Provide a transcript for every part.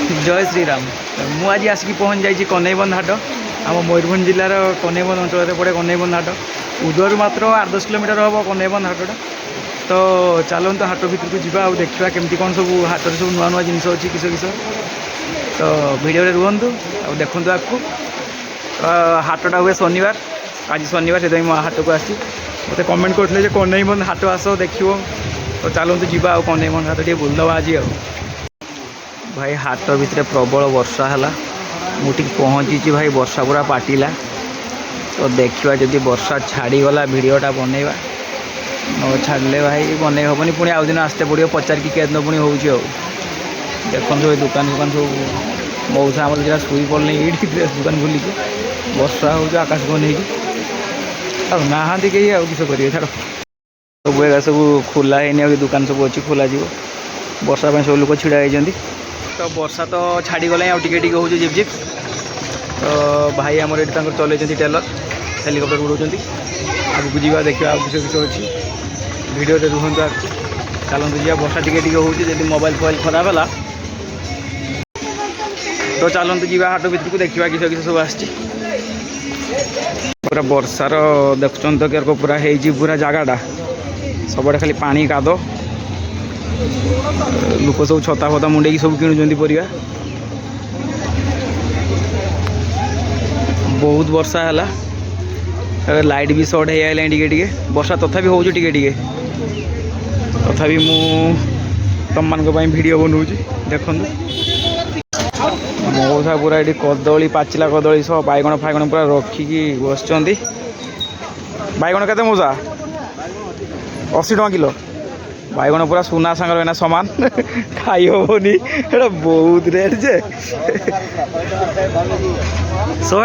जय श्रीराम। मु आज आसिक पहुँच जाइए कन्हैबंध हाट आम मयूरभंज जिलार कन्हैबंध अंचल पड़े कन्हैबंध हाट उदयरू मात्र 8-10 किलोमीटर हम कन्हैबंध हाटा। तो चलते हाट भितर को जावा देखा केमती कौन सब हाट सब नुआ नुआ जिन अच्छी किस किस तो भिडियो रुहतु देखु आपको। हाटटा हुए शनिवार आज शनिवार से हाट को आसी मत कमेंट करते कन्हैबंध हाट आस देख। तो चलते जावा कन्हैबंध हाट टे बुलदवा आज भाई हाट भितर प्रबल वर्षा है मुझे पहुँची भाई वर्षा पूरा पाटिला। तो देखा जदि वर्षा छाड़ीगला भिडटा बनइबा न छाड़े भाई बन हेनी पुणी आउ दिन आसते पड़ो पचारिकी के दिन पुणी हो देखो ये दुकान दुकान सब मौसा आम जो शुई पड़े ये ड्रेस दुकान खोलिकी वर्षा हो आकाश को लेकिन नहा कहीं किस करेंगे छाड़ सब सब खोला है दुकान सब अच्छी खोल वर्षा सब लोग छिड़ा होती। तो वर्षा तो छाड़ीगला आगे हो झिप झिप। तो भाई आमर ये चल टेलर हेलिकप्टर उड़ाऊँ आगे जावा देखा आगे किस किस अच्छी भिडियो रुहतु आगे चलते जावा वर्षा टी हो मोबाइल फोबाइल खराब है तो चलते जावा हाट भितर को देखा किस किस सब आसी पूरा वर्षार देखुन तो पूरा पूरा जगटा सबुआड़े खाली पानी काद लोक सब छता फता मुंडे सब किणुंट परिया बहुत वर्षा है लाइट भी सर्ट हो आए टे वर्षा तथापि हो तथापि मु तुम मान भिडियो बनाऊँ देखु मौसा पूरा ये कदली पाचिला कदली सब बैगण फाइगण पूरा रखिकी बस बैगण के मौसा 80 टका किलो बैगण पूरा सुना सांगर एना सामान खाई हेनी एटा बहुत रेट जे 100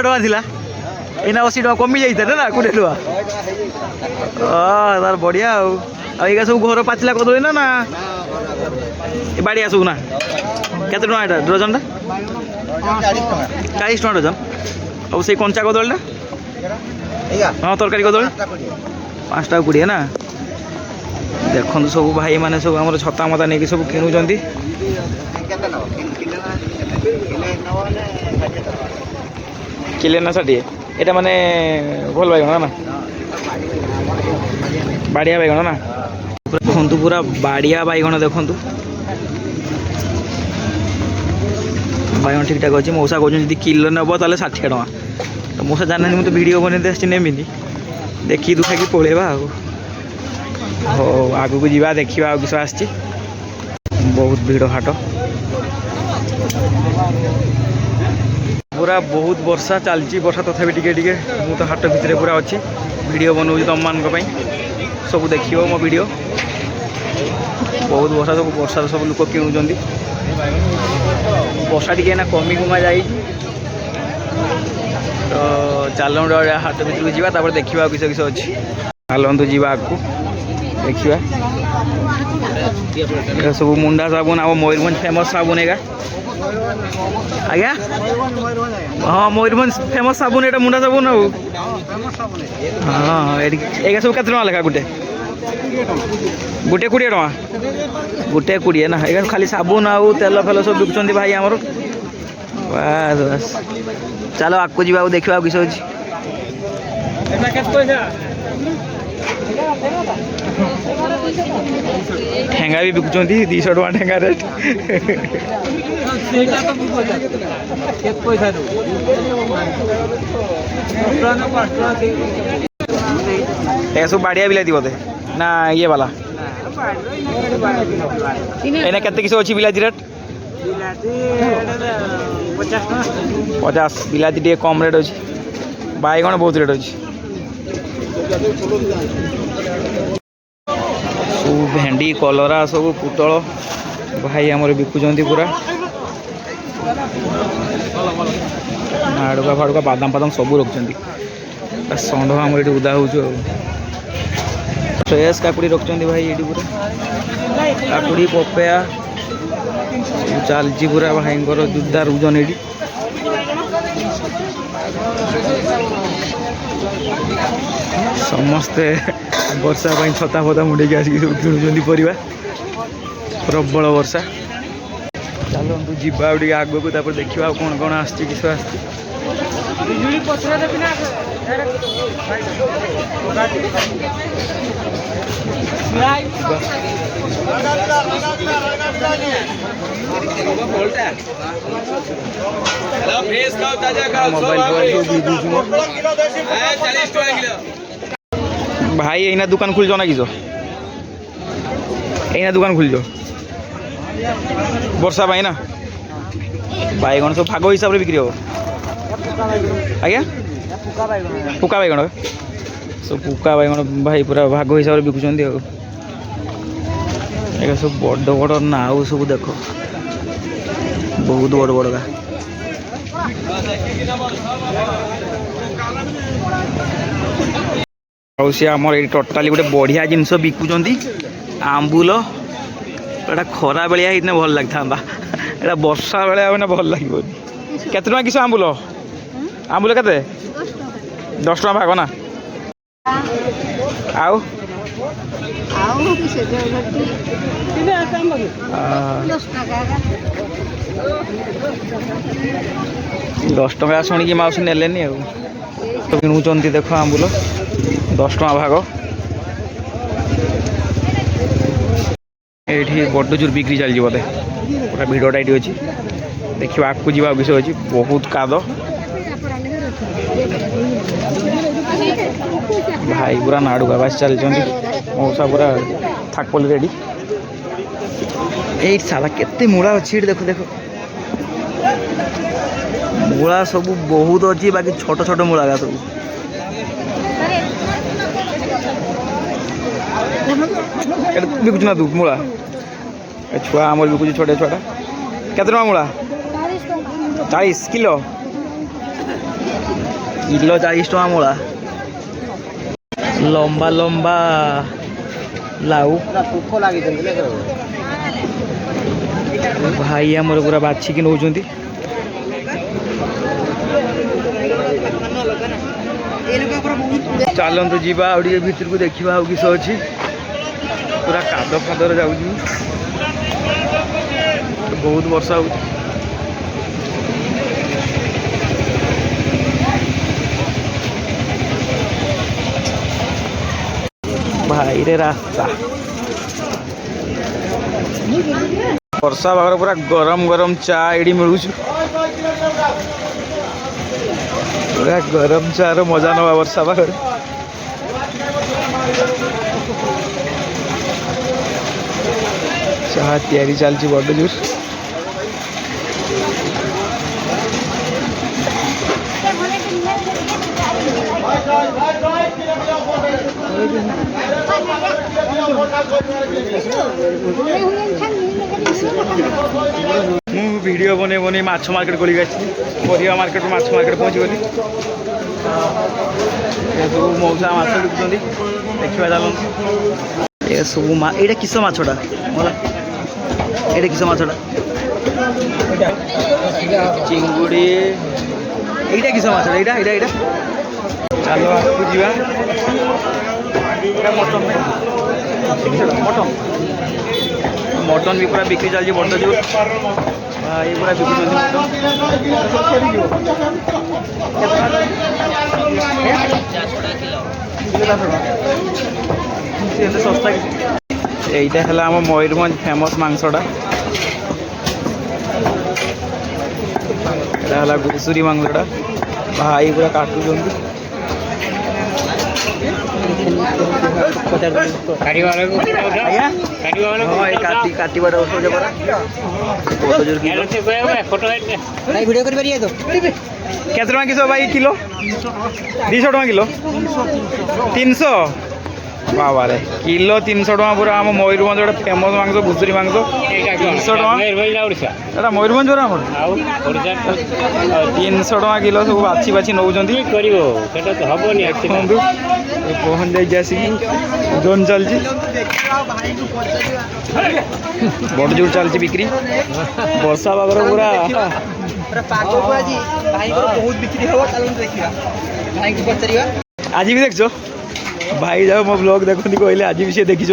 टका थिला एना 80 टका कमी जाइए ना 20 टका तार बढ़िया आगे सब घर पाचिला कदली ना बाड़िया सब ना केते टका एटा डजन 40 टका डजन अब से कंचा कदलीटा हाँ तरकारी कदली 5 टका 20 ना देखो सब भाई मैंने सब आम छता मता नहीं सब किणुंट किले ना 60 यहाँ माने भल बैगण ना बाड़िया बैगण ना देखु पूरा बाड़िया बैगण देखु बैगण ठीक ठाक अच्छे मौसा कहते किलो नब तो 60 टका तो मौसा जाना मुझे भिडियो बनते आसमी देखी दुखा कि पलैबा हो आगू को जावा देखा किस आसी बहुत भीड़ हाट पूरा बहुत वर्षा चलती वर्षा तथापि टिके मु तो हाट भितर पूरा अच्छी वीडियो बनाऊँ तुम मान सब देख मो वीडियो बहुत वर्षा सब लोग किणुंट वर्षा टी कमी कुमा जा तो चलो हाट भितर को जावा देखा किस किस अच्छी चलतु जावा आगू देखा सब मुंडा साबुन आम मयूरभंज फेमस साबुन एगा आज्ञा हाँ मयूरभंज फेमस साबुन एटा मुंडा साबुन हाँ ये सब केते लेखा गोटे गोटे 20 टका गोटे 20 ना ये खाली साबुन आउ तेल फेल सब बिकुंट भाई आमर बस बस चलो आगू जावा देखा किस अच्छी ठेंगा भी बिकुंट 200 टका ठेंगा रेट सब बाड़िया बिलाती बोधे ना ये वाला एने केते किस अच्छी बिलाती रेट 50 बिलाती टे कम रेट अच्छी बैगण बहुत रेट अच्छी सब भेंडी कलरा सब पुटल भाई आमर बिकुंट पूरा हाड़ुका फाड़ुका बादाम फादाम सब रखुच्च षंढ आम ये उदा हो फ्रेश काकुड़ी रखुच्च भाई ये पूरा काकुड़ी पपया चलती पूरा भाई जोरदार ओजन ये समस्ते वर्षा छता फता मुंडे आसिक सब किणुंट परिवा प्रबल वर्षा चल चलतु जीवा आगे को देखा कौन कौन आस किस आस भाई एना दुकान खुल ना किस एना दुकान खुल वर्षा पाई ना बैगण सब भाग हिसाब से बिक्री हम आज्ञा पुका बैगण सब पुका बैगण भाई पूरा भाग हिसाब से बिकुंट सब बड़ बड़ नाउ सब देख बहुत बड़ बड़ का सी आमर ये टोटाली गोटे बढ़िया जिनस बिकुंट आंबुल एटा खरा बेलिया इतने भल लगता एटा वर्षा बेले भल लगे केते टका किस आंबुल आंबुल केते 10 टका भाग ना आउ 10 टका शुणी माउसी नेलेनी तो किणुंट देख आंबुल 10 टका भाग ये बड़ जोर बिक्री चलती बोधे पूरा भिड़टा ये अच्छी देखा आगे जावा विषय अच्छी बहुत काद भाई पूरा नाड़ुआ बास चलते मौसा पूरा थाकपल रेडी ये साला केते मूला अच्छी देख देख मूला सब बहुत अच्छी बाकी छोट छोट मूला का सब बिकुच ना तू मूला छुआ आम बिकुच छोटे छुआ केते टका मूला 40 किलो किलो 40 टका मूला लंबा लंबा लाउ भाई आमर पूरा बाछिकी नौ चलतु जीवा भीतर को देखा किस अच्छी पूरा काद फादर जाऊँ बहुत वर्षा हो भाई रे रास्ता वर्षा भाग पूरा गरम गरम चा ये मिलू पूरा गरम चार मजा नवा वर्षा भाग चाह तैयारी चलती बड़ जोर वीडियो बने बने माछ मार्केट गली परिया मार्केट माछ मार्केट पहुँची गली सब मौसा माछ बिकुंट देखा चलते ये सब ये किस माछटा ये किस माछटा चिंगुड़ी ये किस माछटा ये चलो आपको जीवा मटन मटन मटन भी पूरा बिक्री चलती बड़ जोर ये पूरा बिक्री सस्ता এইটা হলো আমার ময়ূরভঞ্জ ফেমস মাংসটা এটা হলো ঘুষুরি মাংসটা ভাই পুরা কাটুଛନ୍ତି কাটিবার ওষুধ পরা ভিডিও করে পারিয়ে তো কেতে টাকা কিলো ভাই কিলো 200 টাকা কিলো 300 बाबा रे किलो 300 टका पूरा आम मयूरभंज गोटे फेमस मांस घुसुरी मांस 300 टका मयूरभंज 300 टका किलो सब बाछी बाछी नौ पहुँच जाइए जोन चलती बड़ जोर चलती बिक्री वर्षा पागर पूरा आज भी देखो भाई जाओ मो ब्लॉग देखनी कहले आज भी से देखी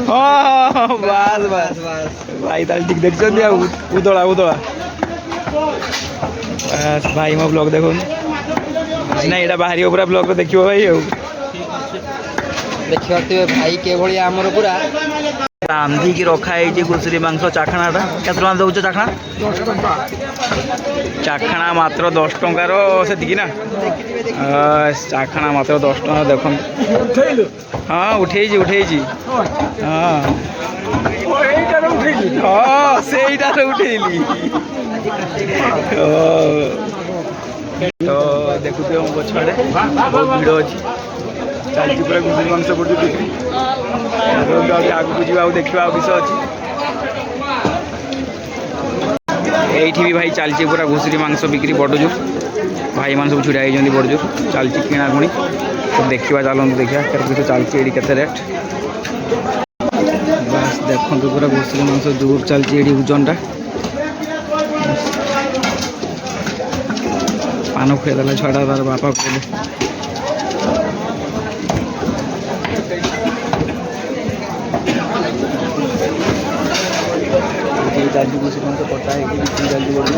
हाँ बास बास भाई ताल ठीक देखी उदला उदला बस भाई मो ब्लॉग देखो ना यहाँ बाहर पूरा ब्लॉग देखो भाई देखिए भाई के भलिया आमर पूरा रांधिकी रखाई घुसुरी मांस चाखणाटा केत टଙ୍କା दौच चाखणा चाखणा मात्र 10 टंकार से ना चाखणा मात्र 10 टଙ୍କା देख हाँ उठे उठे हाँ हाँ से उठेली तो देखुए मो पछाड़े बहुत भिड़ अच्छी चलती पूरा घुसुरी मांस पड़ू बिक्री आगू जा देखा विषय अच्छी ये भी भाई चलती पूरा घुसुरी मांस बिक्री बड़जोर भाई मान सब छुड़ा होती बड़जोर चलती किणाकुणी तो देखा चलते देखा किस चलती ये के रेट बस देखो पूरा घुसुरी मांस जोर चलती ओजनटा पान खुएदेला छुआटा तार बापा खुएले जल्दी घुसुरी मांस कटा है जल्दी बड़ी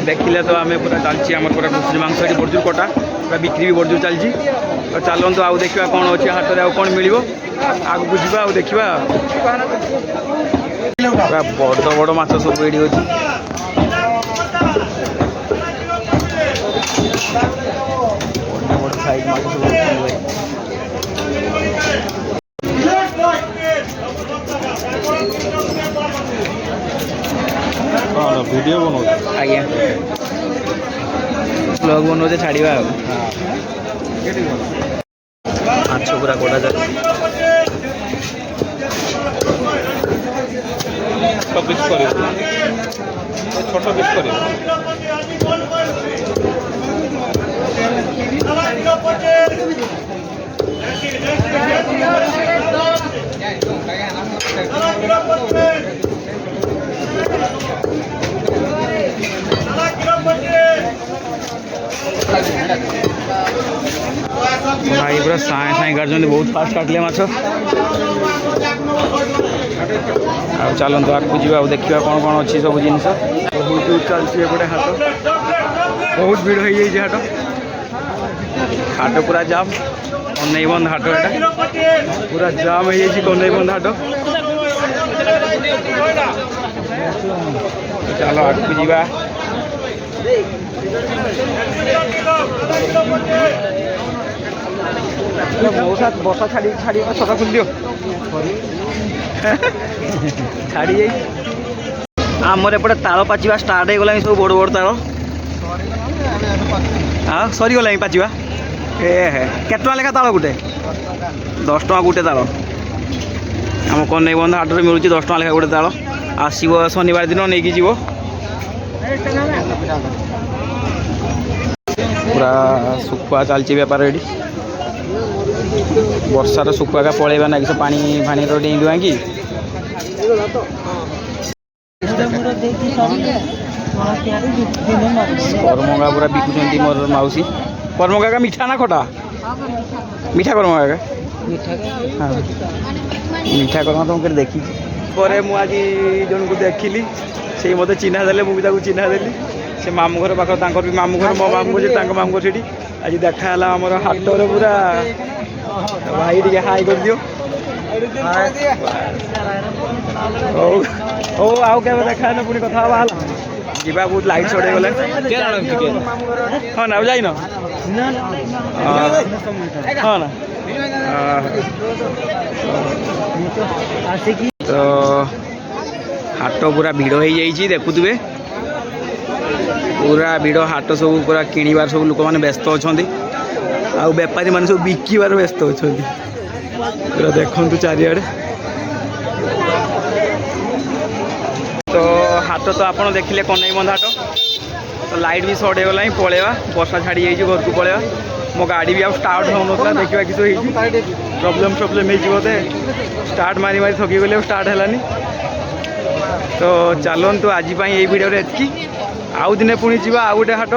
देखिले तो आम पूरा चलती आम पूरा घुसुरी मांस ये बड़जोर कटा पूरा बिक्री भी बड़जोर चलती तो चलते आउ देखा कौन अच्छे हाट में कौन मिल आगू जा देखा पूरा बड़ बड़ माछ सब ये अच्छी बड़ बड़ साइज माछ सब वीडियो बनो आज्ञा ब्लॉग बनोचे छाड़ा माछ पूरा कटा जाए छोट पिस कर भाई पूरा साए साए काटुँच बहुत फास्ट काटिले माछ चलते आगे जा देखा कौन कौन अच्छी सब जिन बहुत चलती एपटे हाट बहुत भिड़ हो हाट हाट पूरा जाम कन्नईबंध हाट एटा पूरा जाम हो कन्नईबंध हाट चलो आगे जा मौसा बर्षा छाड़ी छाड़ी छता खुल दियो छाड़ी आमर एपटे ताल पाचिबा स्टार्ट हो गला सब बड़ बड़ ताल हाँ सरीगला पाचिबा ए हे केत टଙ୍କା लेखा ताल गोटे 10 टଙ୍କା गोटे ताल आम कन्नईबंध हाट में मिलूँ 10 टଙ୍କା लेखा गोटे ताल आसब शनिवार दिन नहीं कि पूरा सुखुआ चलती बेपार ये वर्षार सुखुआ का पलैबा ना कि पानी फानी डेई दुआ कि करमंगा पूरा बिकुंट मोर मौसी करमंगा का मीठा ना खटा मीठा करमंगा का हाँ मीठा करमंगा तो मुझे देखी आज जन को देखिली से मत चिन्हा देले मुझे चिन्हा देली से मामू घर पाख भी मामू घर मो मामू से मामू घर से आज देखा आमर हाटर पूरा भाई टे हाई कर दियो ओ आउ क्या देखा पुणी कथा जीवा बहुत लाइट चढ़े गले हाँ ना जाइन हाँ ना तो हाट पूरा भिड़ हो जाइए देखुवे पूरा भिड़ हाट सब पूरा किणवार सब लोक मैंने व्यस्त अच्छा ଆଉ ବେପାରୀମାନେ ସବୁ ବିକିବାର ବ୍ୟସ୍ତ ଅଛନ୍ତି। ପୁରା ଦେଖନ୍ତୁ ଚାରିଆଡ଼େ। ତ ହାଟ ତ ଆପଣ ଦେଖିଲେ କନେଇବନ୍ଧ ହାଟ। ତ ଲାଇଟ୍ ବି ସର୍ଟ ହେଇଗଲାଣି, ପଳେଇବା। ବର୍ଷା ଛାଡ଼ି ଯାଇଛି, ଘରକୁ ପଳେଇବା। ମୋ ଗାଡ଼ି ବି ଆଉ ଷ୍ଟାର୍ଟ ହେଉନଥିଲା, ଦେଖିବା କିଛି ହେଇଛି ପ୍ରୋବ୍ଲେମ୍ ହେଇଛି ବୋଧେ। ଷ୍ଟାର୍ଟ ମାରି ମାରି ଥକିଗଲି, ଆଉ ଷ୍ଟାର୍ଟ ହେଲାନି। ତ ଚାଲନ୍ତୁ ଆଜି ପାଇଁ ଏଇ ଭିଡ଼ିଓରେ ଏତିକି। ଆଉ ଦିନେ ପୁଣି ଯିବା ଆଉ ଗୋଟେ ହାଟ,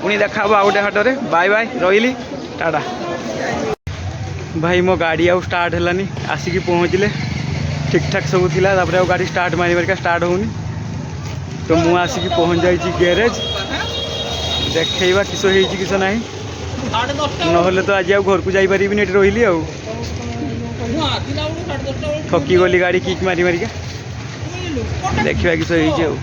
ପୁଣି ଦେଖା ହେବ ଆଉ ଗୋଟେ ହାଟରେ। ବାଏ ବାଏ, ରହିଲି, ଟାଟା। ଭାଇ ମୋ ଗାଡ଼ି ଆଉ ଷ୍ଟାର୍ଟ ହେଲାନି, ଆସିକି ପହଞ୍ଚିଲେ ଠିକ୍ ଠାକ୍ ସବୁ ଥିଲା, ତାପରେ ଆଉ ଗାଡ଼ି ଷ୍ଟାର୍ଟ ମାରି ମାରିକା ଷ୍ଟାର୍ଟ ହେଉନି। ତ ମୁଁ ଆସିକି ପହଞ୍ଚି ଯାଇଛି ଗ୍ୟାରେଜ୍, ଦେଖେଇବା କିସ ହେଇଛି କିସ ନାହିଁ, ନହେଲେ ତ ଆଜି ଆଉ ଘରକୁ ଯାଇପାରିବିନି, ଏଠି ରହିଲି ଆଉ। ଠକିଗଲି ଗାଡ଼ି କିକ୍ ମାରି ମାରିକା, ଦେଖିବା କିସ ହେଇଛି ଆଉ।